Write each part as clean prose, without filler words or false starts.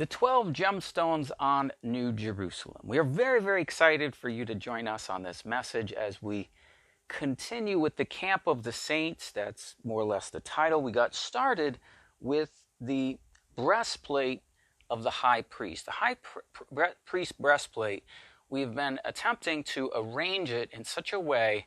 The 12 Gemstones on New Jerusalem. We are very, very excited for you to join us on this message as we continue with the Camp of the Saints. That's more or less the title. We got started with the breastplate of the high priest. The high priest breastplate, we've been attempting to arrange it in such a way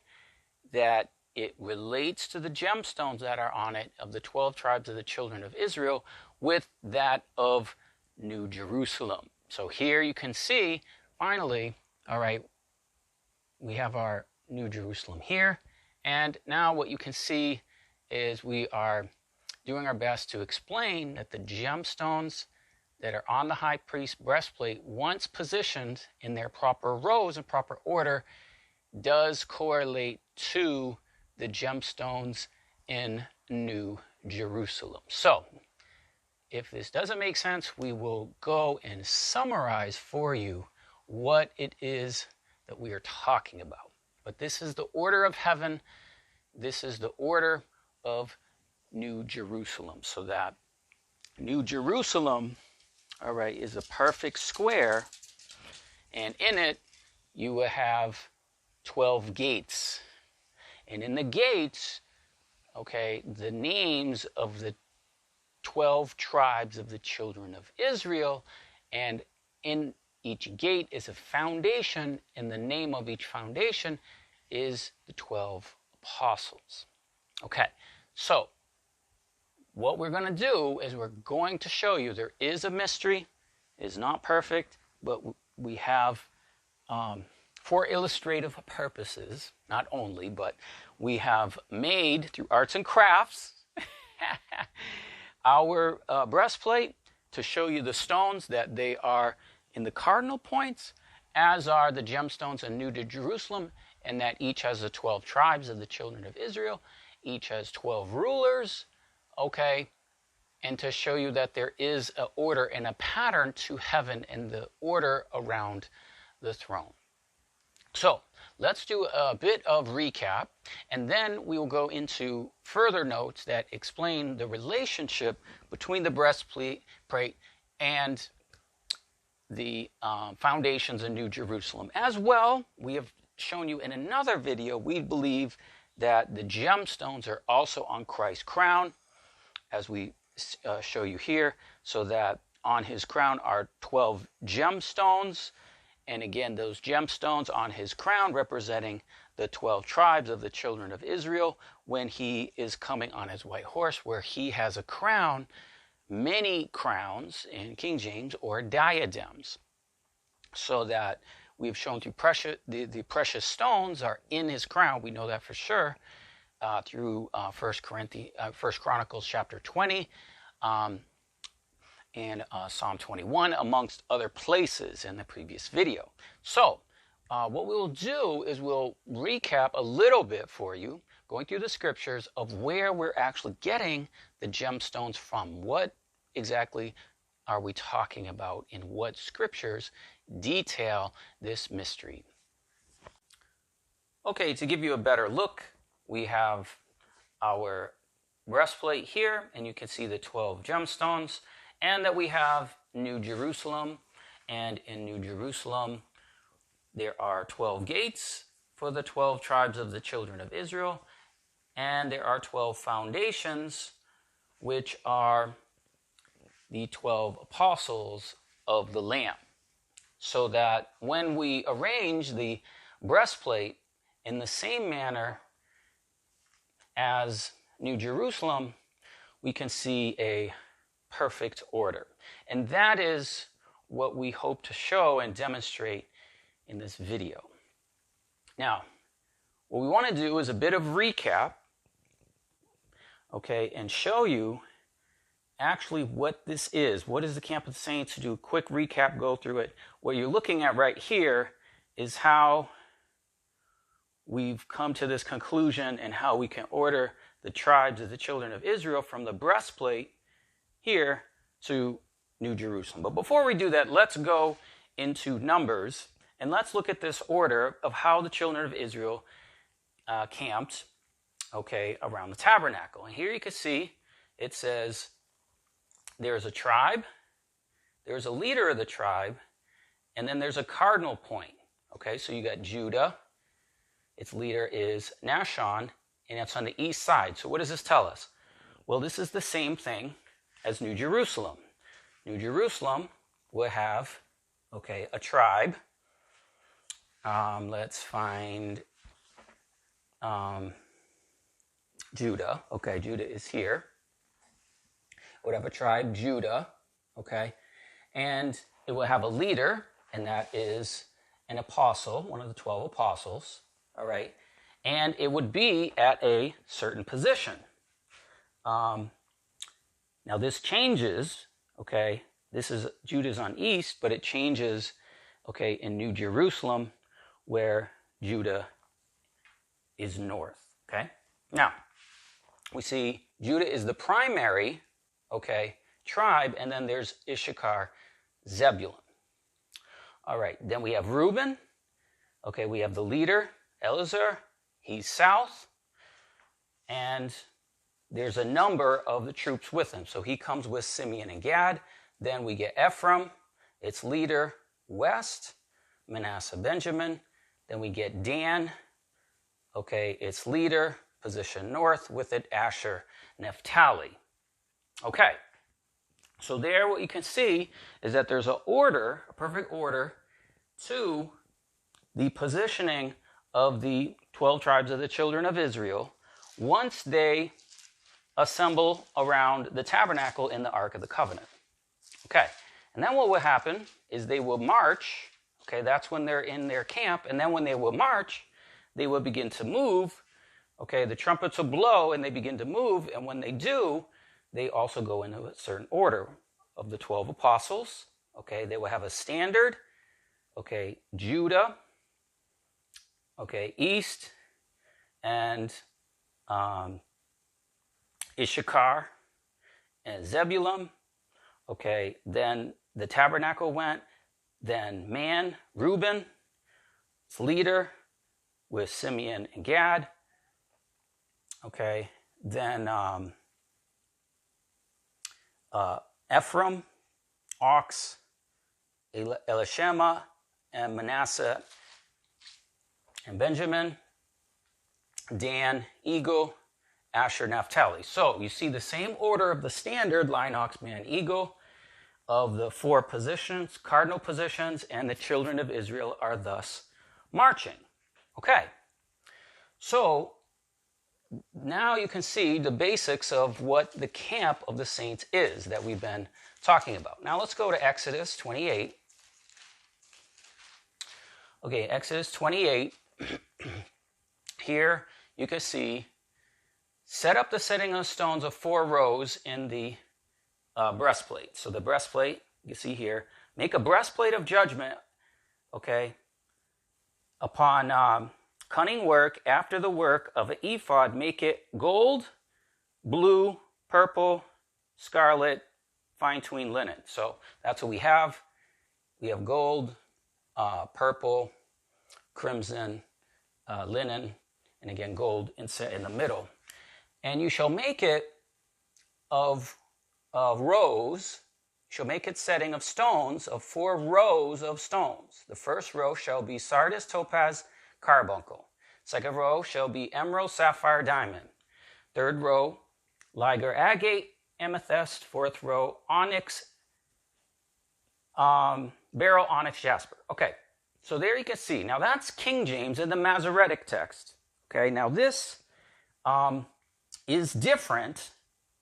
that it relates to the gemstones that are on it of the 12 tribes of the children of Israel with that of New Jerusalem. So here you can see, finally, all right, we have our New Jerusalem here. And now what you can see is we are doing our best to explain that the gemstones that are on the high priest breastplate, once positioned in their proper rows and proper order, does correlate to the gemstones in New Jerusalem. So, if this doesn't make sense, we will go and summarize for you what it is that we are talking about. But this is the order of heaven. This is the order of New Jerusalem. So that New Jerusalem, all right, is a perfect square. And in it, you will have 12 gates. And in the gates, okay, the names of the 12 tribes of the children of Israel, and in each gate is a foundation, and the name of each foundation is the 12 apostles. Okay, so what we're going to do is we're going to show you there is a mystery. It is not perfect, but we have, for illustrative purposes, not only, but we have made, through arts and crafts, our breastplate to show you the stones, that they are in the cardinal points, as are the gemstones in New Jerusalem, and that each has the 12 tribes of the children of Israel. Each has 12 rulers, okay? And to show you that there is an order and a pattern to heaven and the order around the throne. So, let's do a bit of recap, and then we will go into further notes that explain the relationship between the breastplate and the foundations in New Jerusalem. As well, we have shown you in another video, we believe that the gemstones are also on Christ's crown, as we show you here, so that on his crown are 12 gemstones. And again, those gemstones on his crown representing the 12 tribes of the children of Israel when he is coming on his white horse, where he has a crown, many crowns in King James, or diadems. So that we've shown through the precious stones are in his crown. We know that for sure through 1 Chronicles chapter 20. And Psalm 21, amongst other places in the previous video. So, what we will do is we'll recap a little bit for you, going through the scriptures of where we're actually getting the gemstones from. What exactly are we talking about, and what scriptures detail this mystery? Okay, to give you a better look, we have our breastplate here, and you can see the 12 gemstones. And that we have New Jerusalem, and in New Jerusalem there are 12 gates for the 12 tribes of the children of Israel, and there are 12 foundations, which are the 12 apostles of the Lamb. So that when we arrange the breastplate in the same manner as New Jerusalem, we can see a perfect order. And that is what we hope to show and demonstrate in this video. Now, what we want to do is a bit of recap, okay, and show you actually what this is. What is the Camp of the Saints? To do a quick recap, go through it. What you're looking at right here is how we've come to this conclusion and how we can order the tribes of the children of Israel from the breastplate here to New Jerusalem. But before we do that, let's go into Numbers, and let's look at this order of how the children of Israel camped, okay, around the tabernacle. And here you can see it says there's a tribe, there's a leader of the tribe, and then there's a cardinal point. Okay, so you got Judah. Its leader is Nashon, and it's on the east side. So what does this tell us? Well, this is the same thing as New Jerusalem. New Jerusalem will have, okay, a tribe. Let's find Judah. Okay, Judah is here. It would have a tribe, Judah, okay? And it will have a leader, and that is an apostle, one of the 12 apostles, all right? And it would be at a certain position. Now this changes, okay? This is, Judah's on east, but it changes, okay, in New Jerusalem, where Judah is north, okay? Now, we see Judah is the primary, okay, tribe, and then there's Issachar, Zebulun. All right, then we have Reuben. Okay, we have the leader, Eleazar. He's south, and there's a number of the troops with him. So he comes with Simeon and Gad. Then we get Ephraim, its leader, west, Manasseh, Benjamin. Then we get Dan, okay, its leader, position north, with it Asher, Naphtali. Okay, so there what you can see is that there's an order, a perfect order, to the positioning of the 12 tribes of the children of Israel once they assemble around the tabernacle in the Ark of the Covenant. Okay, and then what will happen is they will march. Okay, that's when they're in their camp, and then when they will march, they will begin to move. Okay, the trumpets will blow, and they begin to move, and when they do, they also go into a certain order of the 12 apostles. Okay, they will have a standard. Okay, Judah, okay, east, and Issachar, and Zebulun. Okay, then the tabernacle went. Then man, Reuben, its leader, with Simeon and Gad. Okay, then Ephraim, ox, Elishama, and Manasseh, and Benjamin, Dan, eagle, Asher, Naphtali. So you see the same order of the standard, lion, ox, man, eagle, of the 4 positions, cardinal positions, and the children of Israel are thus marching. Okay, so now you can see the basics of what the camp of the saints is that we've been talking about. Now let's go to Exodus 28. Okay, Exodus 28. Here you can see, set up the setting of stones of 4 rows in the breastplate. So the breastplate, you see here, make a breastplate of judgment, okay, upon cunning work, after the work of an ephod, make it gold, blue, purple, scarlet, fine twined linen. So that's what we have. We have gold, purple, crimson, linen, and again gold in the middle. And you shall make it of rows. You shall make its setting of stones, of 4 rows of stones. The first row shall be sardius, topaz, carbuncle. Second row shall be emerald, sapphire, diamond. Third row, liger, agate, amethyst. Fourth row, onyx, beryl, onyx, jasper. Okay, so there you can see. Now that's King James in the Masoretic text. Okay, now this is different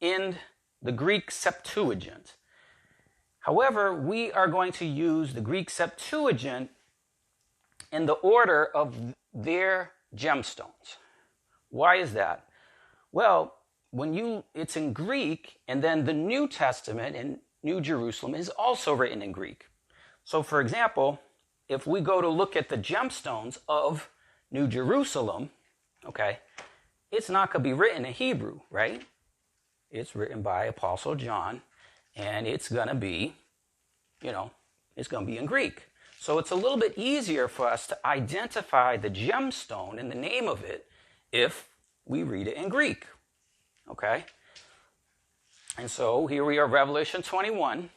in the Greek Septuagint. However, we are going to use the Greek Septuagint in the order of their gemstones. Why is that? Well, it's in Greek, and then the New Testament in New Jerusalem is also written in Greek. So for example, if we go to look at the gemstones of New Jerusalem, okay, it's not going to be written in Hebrew, right? It's written by Apostle John, and it's going to be, it's going to be in Greek. So it's a little bit easier for us to identify the gemstone and the name of it if we read it in Greek, okay? And so here we are, Revelation 21.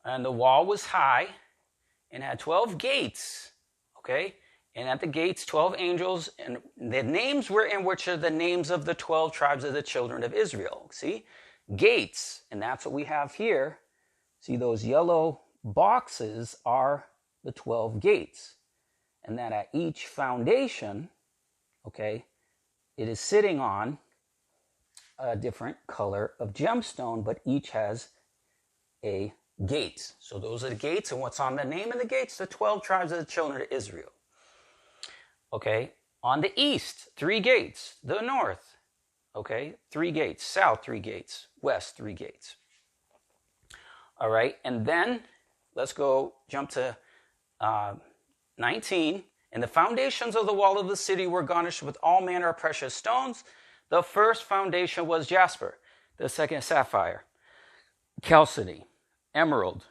and the wall was high and had 12 gates, okay? And at the gates, 12 angels, and the names were in which are the names of the 12 tribes of the children of Israel. See? Gates, and that's what we have here. See, those yellow boxes are the 12 gates. And that at each foundation, okay, it is sitting on a different color of gemstone, but each has a gate. So those are the gates, and what's on the name of the gates? The 12 tribes of the children of Israel. Okay, on the east, 3 gates. The north, okay, 3 gates. South, 3 gates. West, 3 gates. All right, and then let's jump to 19. And the foundations of the wall of the city were garnished with all manner of precious stones. The first foundation was jasper, the second sapphire, chalcedony, emerald,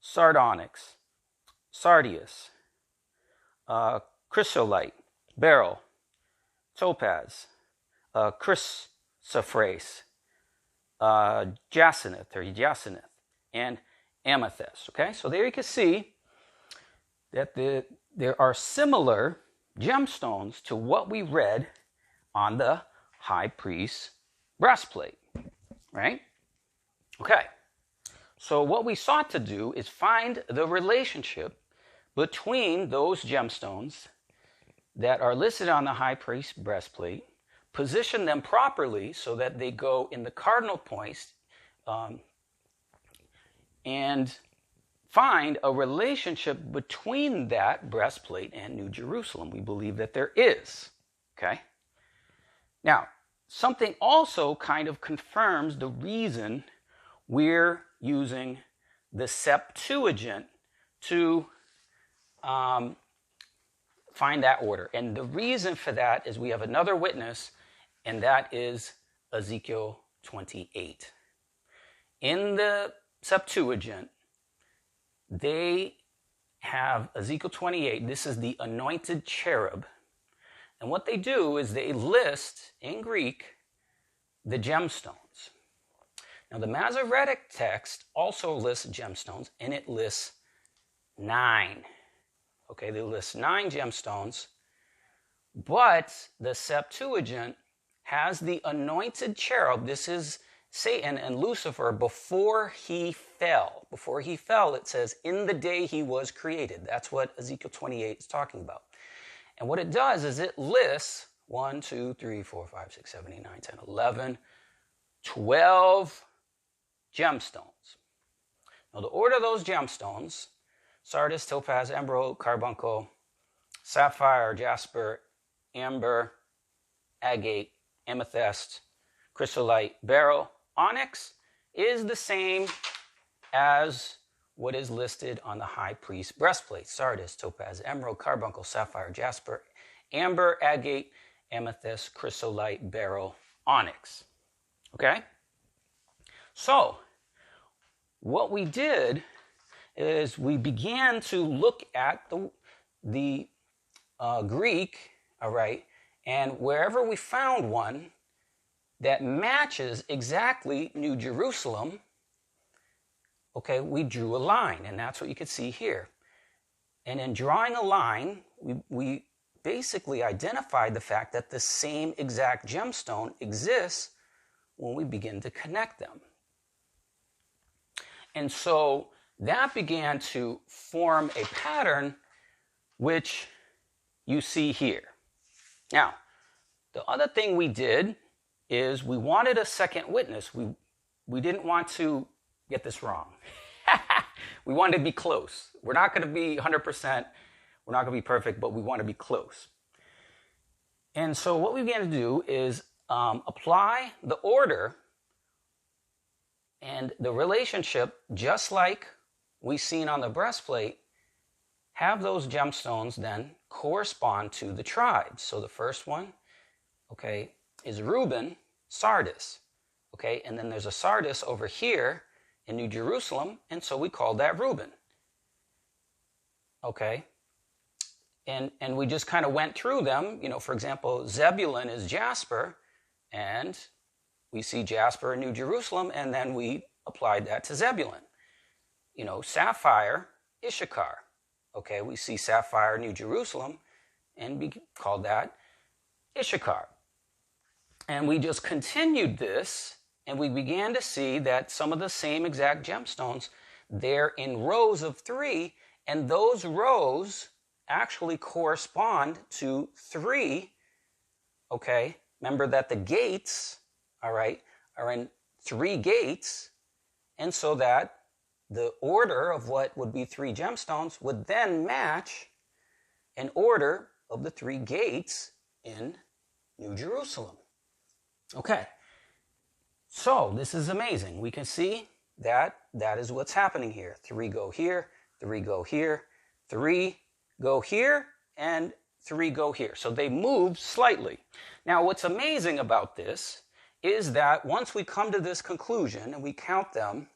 sardonyx, sardius, chrysolite, beryl, topaz, chrysoprase, jacinth, and amethyst. Okay, so there you can see that there are similar gemstones to what we read on the high priest's breastplate, right? Okay, so what we sought to do is find the relationship between those gemstones that are listed on the high priest's breastplate, position them properly so that they go in the cardinal points, and find a relationship between that breastplate and New Jerusalem. We believe that there is, okay? Now, something also kind of confirms the reason we're using the Septuagint to find that order. And the reason for that is we have another witness, and that is Ezekiel 28. In the Septuagint, they have Ezekiel 28. This is the anointed cherub. And what they do is they list in Greek the gemstones. Now, the Masoretic text also lists gemstones, and it lists 9. Okay, they list 9 gemstones, but the Septuagint has the anointed cherub. This is Satan and Lucifer before he fell. Before he fell, it says, in the day he was created. That's what Ezekiel 28 is talking about. And what it does is it lists 1, 2, 3, 4, 5, 6, 7, 8, 9, 10, 11, 12 gemstones. Now, the order of those gemstones, sardis, topaz, emerald, carbuncle, sapphire, jasper, amber, agate, amethyst, chrysolite, beryl, onyx, is the same as what is listed on the high priest's breastplate. Sardis, topaz, emerald, carbuncle, sapphire, jasper, amber, agate, amethyst, chrysolite, beryl, onyx. Okay? So, what we did is we began to look at the Greek, all right, and wherever we found one that matches exactly New Jerusalem, okay, we drew a line, and that's what you can see here. And in drawing a line, we basically identified the fact that the same exact gemstone exists when we begin to connect them. And so that began to form a pattern which you see here. Now, the other thing we did is we wanted a second witness. We didn't want to get this wrong. We wanted to be close. We're not going to be 100%. We're not going to be perfect, but we want to be close. And so what we began to do is apply the order and the relationship, just like we've seen on the breastplate, have those gemstones then correspond to the tribes. So the first one, okay, is Reuben, sardis. Okay, and then there's a sardis over here in New Jerusalem, and so we call that Reuben. Okay, and we just kind of went through them. You know, for example, Zebulun is jasper, and we see jasper in New Jerusalem, and then we applied that to Zebulun. sapphire, Issachar. Okay, we see sapphire, New Jerusalem, and we called that Issachar. And we just continued this, and we began to see that some of the same exact gemstones, they're in rows of 3, and those rows actually correspond to 3. Okay, remember that the gates, all right, are in 3 gates, and so that the order of what would be 3 gemstones would then match an order of the 3 gates in New Jerusalem. Okay, so this is amazing. We can see that is what's happening here. 3 go here, 3 go here, 3 go here, and 3 go here. So they move slightly. Now, what's amazing about this is that once we come to this conclusion and we count them,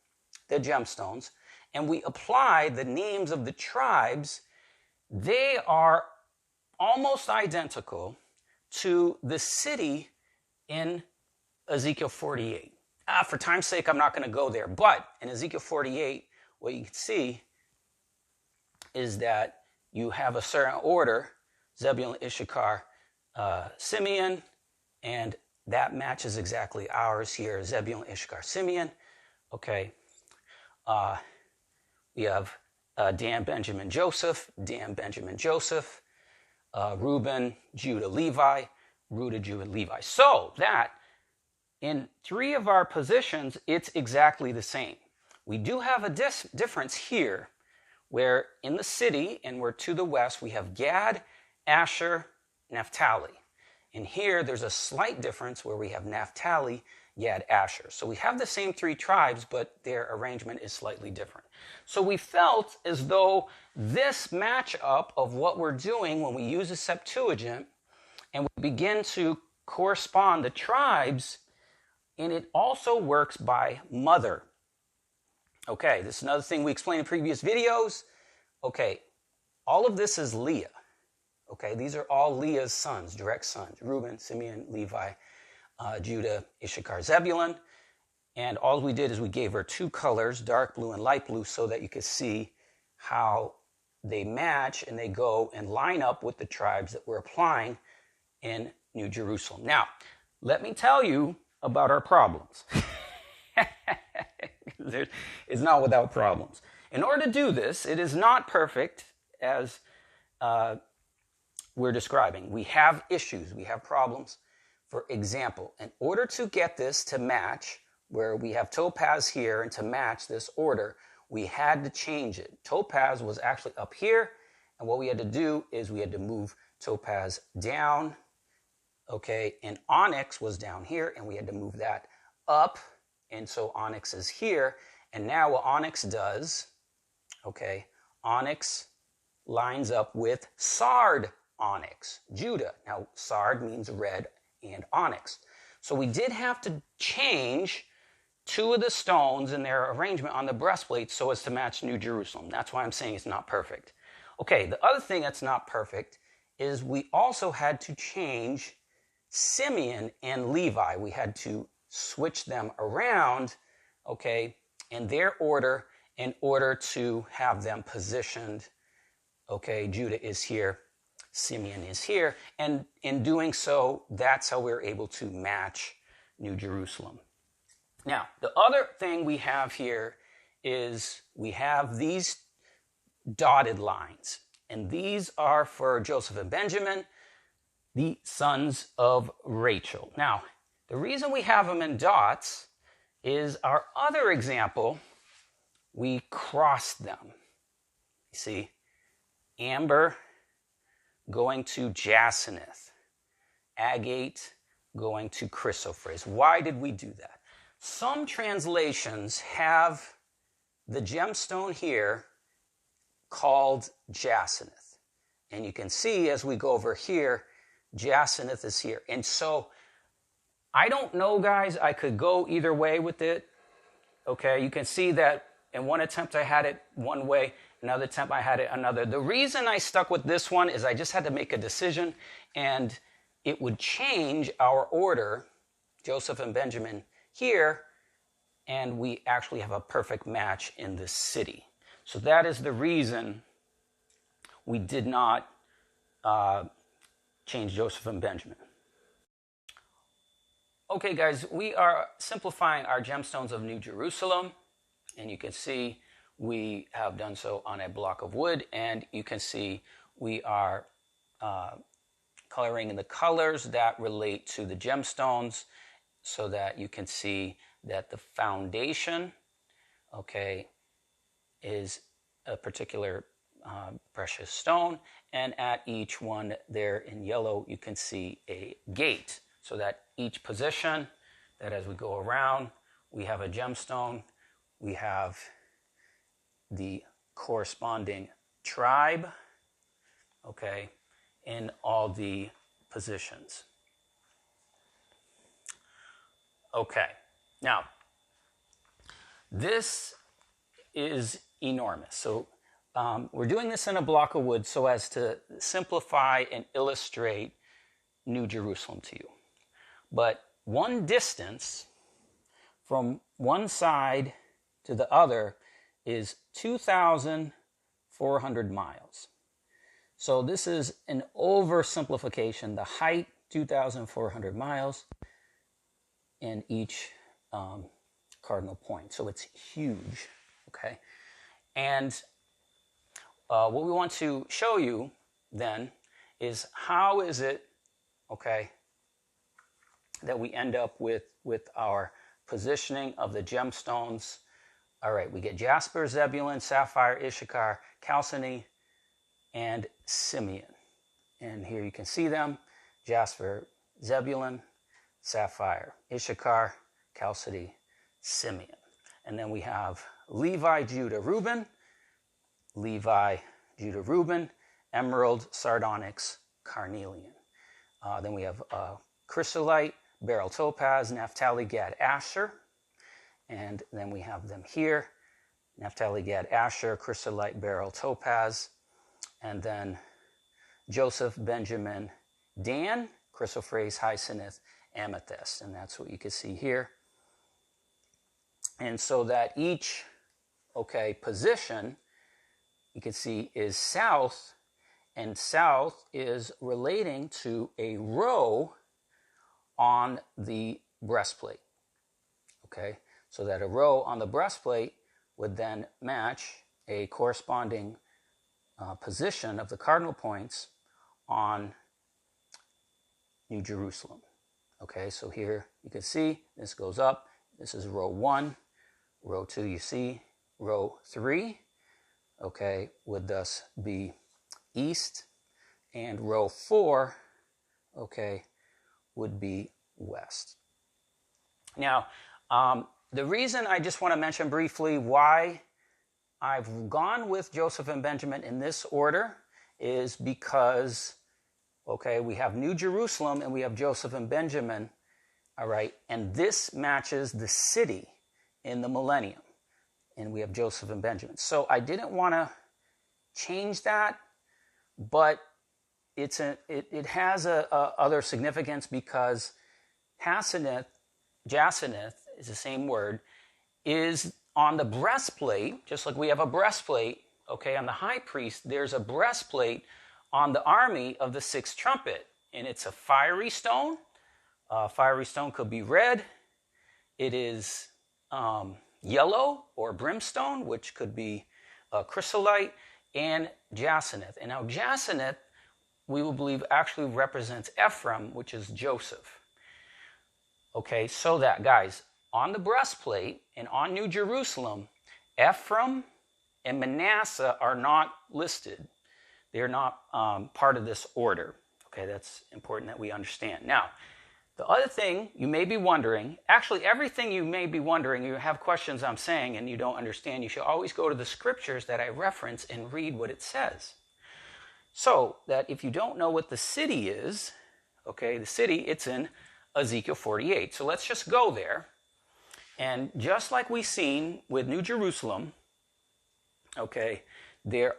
the gemstones, and we apply the names of the tribes, they are almost identical to the city in Ezekiel 48. For time's sake, I'm not going to go there, but in Ezekiel 48, what you can see is that you have a certain order, Zebulun, Issachar, Simeon, and that matches exactly ours here, Zebulun, Issachar, Simeon. Okay. We have Dan, Benjamin, Joseph, Dan, Benjamin, Joseph, Reuben, Judah, Levi, Reuben, Judah, Levi. So that in 3 of our positions, it's exactly the same. We do have a difference here, where in the city, and we're to the west, we have Gad, Asher, Naphtali. And here, there's a slight difference where we have Naphtali, Gad, Asher. So we have the same 3 tribes, but their arrangement is slightly different. So we felt as though this matchup of what we're doing when we use a Septuagint and we begin to correspond the tribes, and it also works by mother. Okay, this is another thing we explained in previous videos. Okay, all of this is Leah. Okay, these are all Leah's sons, direct sons. Reuben, Simeon, Levi, Judah, Issachar, Zebulun. And all we did is we gave her 2 colors, dark blue and light blue, so that you could see how they match and they go and line up with the tribes that we're applying in New Jerusalem. Now, let me tell you about our problems. It's not without problems. In order to do this, it is not perfect as we're describing. We have issues, we have problems. For example, in order to get this to match, where we have topaz here, and to match this order, we had to change it. Topaz was actually up here, and what we had to do is we had to move topaz down, okay, and onyx was down here, and we had to move that up, and so onyx is here, and now what onyx does, okay, onyx lines up with sard onyx, Judah. Now, sard means red and onyx. So we did have to change 2 of the stones in their arrangement on the breastplate so as to match New Jerusalem. That's why I'm saying it's not perfect. Okay, the other thing that's not perfect is we also had to change Simeon and Levi. We had to switch them around, okay, in their order in order to have them positioned. Okay, Judah is here, Simeon is here, and in doing so, that's how we're able to match New Jerusalem. Now, the other thing we have here is we have these dotted lines, and these are for Joseph and Benjamin, the sons of Rachel. Now, the reason we have them in dots is our other example, we crossed them. You see, amber going to jacinth, agate going to chrysoprase. Why did we do that? Some translations have the gemstone here called jacinth. And you can see as we go over here, jacinth is here. And so, I don't know, guys. I could go either way with it. Okay, you can see that in one attempt I had it one way, another attempt I had it another. The reason I stuck with this one is I just had to make a decision, and it would change our order, Joseph and Benjamin here, and we actually have a perfect match in this city. So that is the reason we did not change Joseph and Benjamin. Okay, guys, we are simplifying our Gemstones of New Jerusalem, and you can see we have done so on a block of wood, and you can see we are coloring in the colors that relate to the gemstones, so that you can see that the foundation, okay, is a particular precious stone, and at each one there in yellow you can see a gate, so that each position, that as we go around, we have a gemstone, we have the corresponding tribe, okay, in all the positions. Okay, now, this is enormous. So we're doing this in a block of wood so as to simplify and illustrate New Jerusalem to you. But one distance from one side to the other is 2,400 miles. So this is an oversimplification. The height, 2,400 miles in each cardinal point. So it's huge, okay? And what we want to show you then is how is it, okay, that we end up with our positioning of the gemstones. All right, we get Jasper, Zebulun, Sapphire, Issachar, Chalcedony, and Simeon. And here you can see them: Jasper, Zebulun, Sapphire, Issachar, Chalcedony, Simeon. And then we have Levi, Judah, Reuben, Levi, Judah, Reuben, Emerald, Sardonyx, Carnelian. Then we have Chrysolite, Beryl, Topaz, Naphtali, Gad, Asher. And then we have them here: Naphtali, Gad, Asher, Chrysolite, Beryl, Topaz. And then Joseph, Benjamin, Dan, Chrysoprase, Hyacinth, Amethyst. And that's what you can see here. And so that each, okay, position, you can see, is south, and south is relating to a row on the breastplate. Okay, so that a row on the breastplate would then match a corresponding position of the cardinal points on New Jerusalem. Okay, so here you can see this goes up. This is row 1. Row 2, you see. Row 3, okay, would thus be east. And row 4, okay, would be west. Now, the reason I just want to mention briefly why I've gone with Joseph and Benjamin in this order is because, okay, we have New Jerusalem and we have Joseph and Benjamin, all right, and this matches the city in the millennium, and we have Joseph and Benjamin. So I didn't want to change that, but it has a other significance because Jacinth is the same word, is on the breastplate, just like we have a breastplate, okay, on the high priest, there's a breastplate on the army of the sixth trumpet, and it's a fiery stone. Fiery stone could be red. It is yellow or brimstone, which could be chrysolite, and jacinth. And now jacinth, we will believe, actually represents Ephraim, which is Joseph. Okay, so that, guys, on the breastplate and on New Jerusalem, Ephraim and Manasseh are not listed. They're not part of this order. Okay, that's important that we understand. Now, the other thing you may be wondering, actually everything you may be wondering, you have questions I'm saying and you don't understand, you should always go to the scriptures that I reference and read what it says. So that if you don't know what the city is, okay, the city, it's in Ezekiel 48. So let's just go there. And just like we've seen with New Jerusalem, okay, there's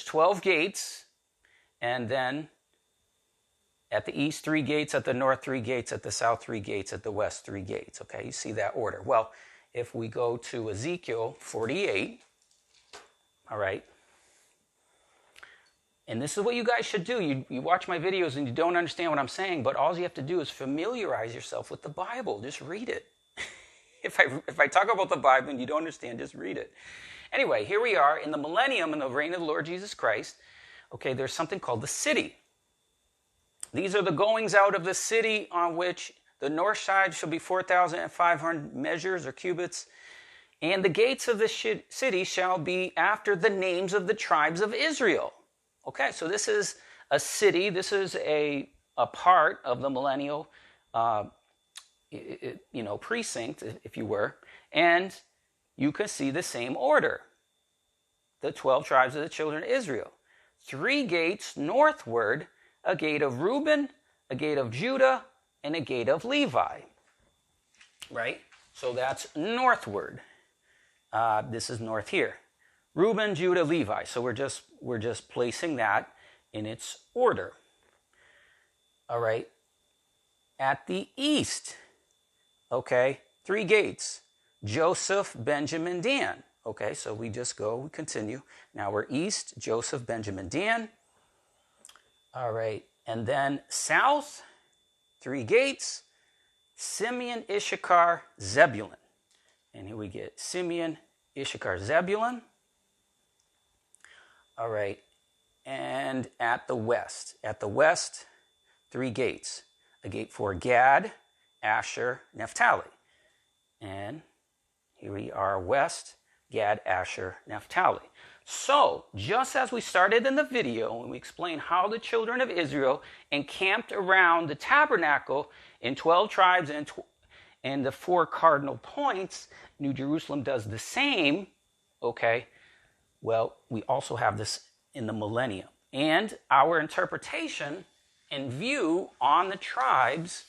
12 gates, and then at the east 3 gates, at the north 3 gates, at the south 3 gates, at the west 3 gates. Okay, you see that order. Well, if we go to Ezekiel 48, all right, and this is what you guys should do. You watch my videos and you don't understand what I'm saying, but all you have to do is familiarize yourself with the Bible. Just read it. If I talk about the Bible and you don't understand, just read it. Anyway, here we are in the millennium, in the reign of the Lord Jesus Christ. Okay, there's something called the city. These are the goings out of the city, on which the north side shall be 4,500 measures or cubits, and the gates of the city shall be after the names of the tribes of Israel. Okay, so this is a city. This is a part of the millennial, precinct, if you were, and you can see the same order. The 12 tribes of the children of Israel. 3 gates northward, a gate of Reuben, a gate of Judah, and a gate of Levi. Right? So that's northward. This is north here. Reuben, Judah, Levi. So we're just placing that in its order. All right. At the east, okay, 3 gates. Joseph, Benjamin, Dan. Okay, so we continue. Now we're east, Joseph, Benjamin, Dan. All right, and then south, 3 gates, Simeon, Issachar, Zebulun. And here we get Simeon, Issachar, Zebulun. All right, and at the west, 3 gates. A gate for Gad, Asher, Naphtali. And here we are west, Gad, Asher, Naphtali. So, just as we started in the video, when we explained how the children of Israel encamped around the tabernacle in 12 tribes and the 4 cardinal points, New Jerusalem does the same, okay? Well, we also have this in the millennium. And our interpretation and view on the tribes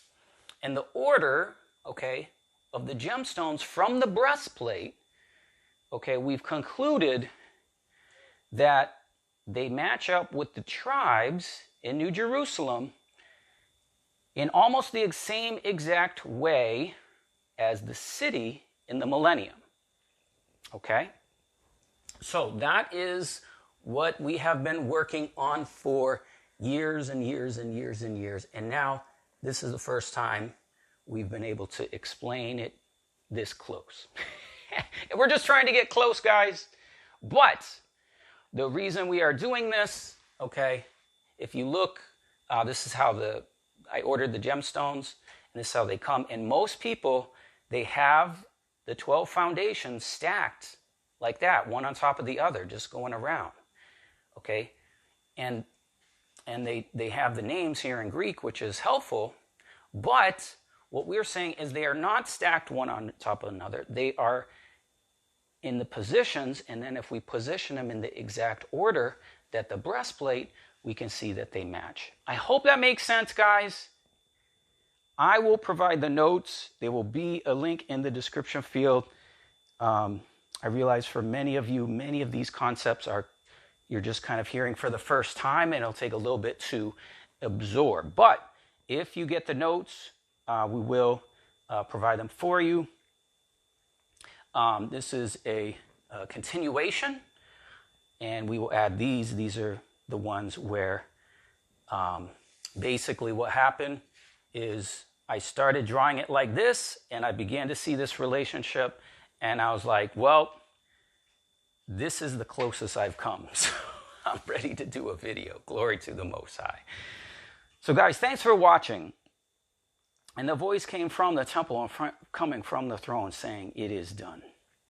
and the order, okay, of the gemstones from the breastplate, okay, we've concluded that they match up with the tribes in New Jerusalem in almost the same exact way as the city in the millennium. Okay? So that is what we have been working on for years and years and years and years. And now this is the first time we've been able to explain it this close. We're just trying to get close, guys. But the reason we are doing this, okay, if you look, this is how I ordered the gemstones, and this is how they come. And most people, they have the 12 foundations stacked like that, one on top of the other, just going around, okay? And they have the names here in Greek, which is helpful, but what we're saying is they are not stacked one on top of another. They are in the positions, and then if we position them in the exact order that the breastplate, we can see that they match. I hope that makes sense, guys. I will provide the notes. There will be a link in the description field. I realize for many of you, many of these concepts you're just kind of hearing for the first time, and it'll take a little bit to absorb. But if you get the notes, we will provide them for you. This is a continuation, and we will add these. These are the ones where basically what happened is I started drawing it like this, and I began to see this relationship, and I was like, well, this is the closest I've come. So I'm ready to do a video. Glory to the Most High. So guys, thanks for watching. And the voice came from the temple and coming from the throne saying, "It is done."